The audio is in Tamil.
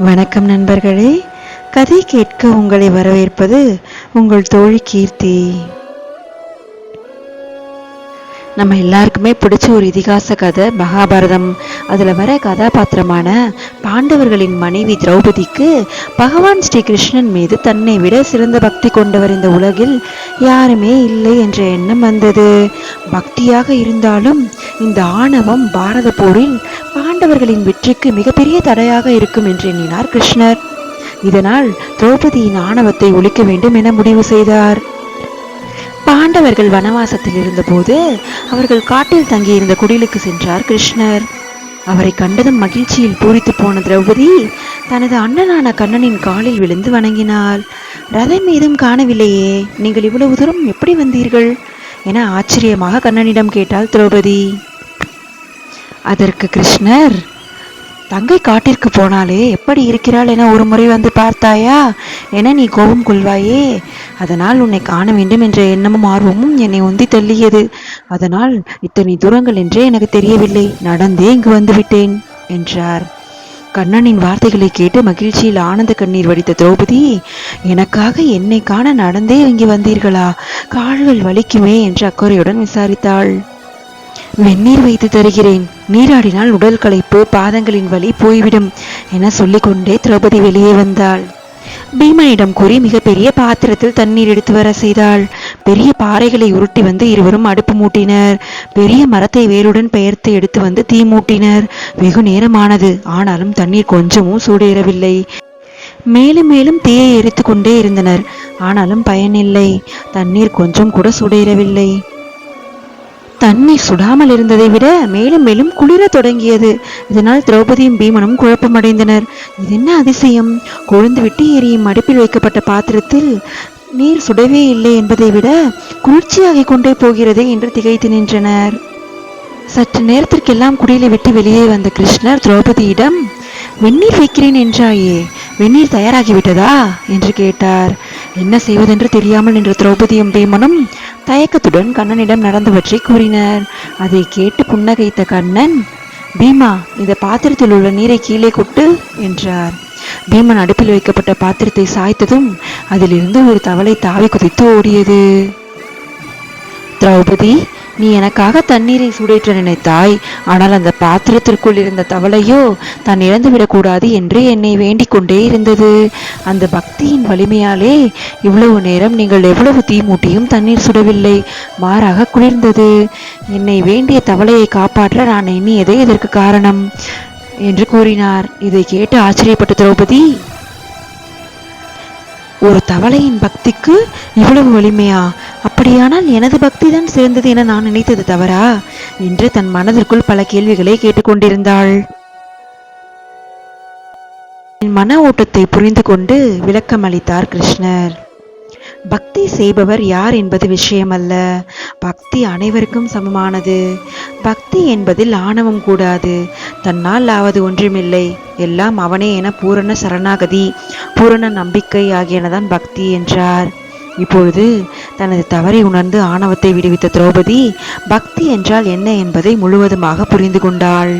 வணக்கம் நண்பர்களே. கதை கேட்க உங்களை வரவேற்பது உங்கள் தோழி கீர்த்தி. நம்ம எல்லாருக்குமே பிடிச்ச ஒரு இதிகாச கதை மகாபாரதம். அதில் வர கதாபாத்திரமான பாண்டவர்களின் மனைவி திரௌபதிக்கு பகவான் ஸ்ரீ கிருஷ்ணன் மீது தன்னை விட சிறந்த பக்தி கொண்டவர் இந்த உலகில் யாருமே இல்லை என்ற எண்ணம் வந்தது. பக்தியாக இருந்தாலும் இந்த ஆணவம் பாரத போரில் பாண்டவர்களின் வெற்றிக்கு மிகப்பெரிய தடையாக இருக்கும் என்று எண்ணினார் கிருஷ்ணர். இதனால் திரௌபதியின் ஆணவத்தை ஒழிக்க வேண்டும் என முடிவு செய்தார். பாண்டவர்கள் வனவாசத்தில் இருந்தபோது அவர்கள் காட்டில் தங்கியிருந்த குடிலுக்கு சென்றார் கிருஷ்ணர். அவரை கண்டதும் மகிழ்ச்சியில் பூரித்து போன திரௌபதி தனது அண்ணனான கண்ணனின் காலில் விழுந்து வணங்கினாள். ரதம் மீதும் காணவில்லையே, நீங்கள் இவ்வளவு தூரம் எப்படி வந்தீர்கள் என ஆச்சரியமாக கண்ணனிடம் கேட்டாள் திரௌபதி. அதற்கு கிருஷ்ணர், தங்கை காட்டிற்கு போனாலே எப்படி இருக்கிறாள் என ஒரு முறை வந்து பார்த்தாயா என நீ கோபம் கொள்வாயே. அதனால் உன்னை காண வேண்டும் என்ற எண்ணமும் ஆர்வமும் என்னை உந்தி தள்ளியது. அதனால் இத்தனை தூரங்கள் என்றே எனக்கு தெரியவில்லை, நடந்தே இங்கு வந்துவிட்டேன் என்றார். கண்ணனின் வார்த்தைகளை கேட்டு மகிழ்ச்சியில் ஆனந்த கண்ணீர் வடித்த திரௌபதி, எனக்காக என்னை காண நடந்தே இங்கு வந்தீர்களா? கால்கள் வலிக்குமே என்று அக்கறையுடன் விசாரித்தாள். வெந்நீர் வைத்து தருகிறேன், நீராடினால் உடல் களைப்பு, பாதங்களின் வலி போய்விடும் என சொல்லிக்கொண்டே திரௌபதி வெளியே வந்தாள். பீமனிடம் கூறி மிகப்பெரிய பாத்திரத்தில் தண்ணீர் எடுத்து வர செய்தாள். பெரிய பாறைகளை உருட்டி வந்து இருவரும் அடுப்பு மூட்டினர். பெரிய மரத்தை வேருடன் பெயர்த்து எடுத்து வந்து தீ மூட்டினர். வெகு நேரமானது, ஆனாலும் தண்ணீர் கொஞ்சமும் சூடேறவில்லை. மேலும் மேலும் தீயை எரித்து கொண்டே இருந்தனர். ஆனாலும் பயனில்லை, தண்ணீர் கொஞ்சம் கூட சூடேறவில்லை. தண்ணீர் சுடாமல் இருந்ததை விட மேலும் மேலும் குளிர தொடங்கியது. இதனால் திரௌபதியும் பீமனும் குழப்பமடைந்தனர். இது என்ன அதிசயம்? கொழுந்து விட்டு எரியும் அடுப்பில் வைக்கப்பட்ட பாத்திரத்தில் நீர் சுடவே இல்லை என்பதை விட குளிர்ச்சியாகிக் கொண்டே போகிறதே என்று திகைத்து நின்றனர். சற்று நேரத்திற்கெல்லாம் குடிலை விட்டு வெளியே வந்த கிருஷ்ணர் திரௌபதியிடம், வெந்நீர் வைக்கிறேன் என்றாயே, வெந்நீர் தயாராகிவிட்டதா என்று கேட்டார். என்ன செய்வதென்று தெரியாமல் நின்ற திரௌபதியும் பீமனும் தயக்கத்துடன் கண்ணனிடம் நடந்தவற்றை கூறினர். அதை கேட்டு புன்னகைத்த கண்ணன், பீமா, இந்த பாத்திரத்தில் உள்ள நீரை கீழே கொட்டு என்றார். பீமன் அடுப்பில் வைக்கப்பட்ட பாத்திரத்தை சாய்த்ததும் அதிலிருந்து ஒரு தவளை தாவி குதித்து ஓடியது. திரௌபதி, நீ எனக்காக தண்ணீரை சூடேற்ற நினைத்தாய். ஆனால் அந்த பாத்திரத்திற்குள் இருந்த தவளையோ தான் இழந்துவிடக்கூடாது என்று என்னை வேண்டிக் கொண்டே இருந்தது. அந்த பக்தியின் வலிமையாலே இவ்வளவு நேரம் நீங்கள் எவ்வளவு தீ மூட்டியும் தண்ணீர் சுடவில்லை, மாறாக குளிர்ந்தது. என்னை வேண்டிய தவளையை காப்பாற்ற நான் எண்ணியதே இதற்கு காரணம் என்று கூறினார். இதை கேட்டு ஆச்சரியப்பட்ட திரௌபதி, ஒரு தவளையின் பக்திக்கு இவ்வளவு வலிமையா? அப்படியானால் எனது பக்தி தான் சிறந்தது என நான் நினைத்தது தவறா என்று தன் மனதிற்குள் பல கேள்விகளை கேட்டுக்கொண்டிருந்தாள். மன ஓட்டத்தை புரிந்து கொண்டு விளக்கம் அளித்தார் கிருஷ்ணர். பக்தி செய்பவர் யார் என்பது விஷயமல்ல, பக்தி அனைவருக்கும் சமமானது. பக்தி என்பதில் ஆணவம் கூடாது. தன்னால் ஆவது ஒன்றுமில்லை, எல்லாம் அவனே என பூரண சரணாகதி, பூரண நம்பிக்கை ஆகியனதான் பக்தி என்றார். இப்பொழுது தனது தவறை உணர்ந்து ஆணவத்தை விடுவித்த திரௌபதி பக்தி என்றால் என்ன என்பதை முழுவதுமாக புரிந்து கொண்டாள்.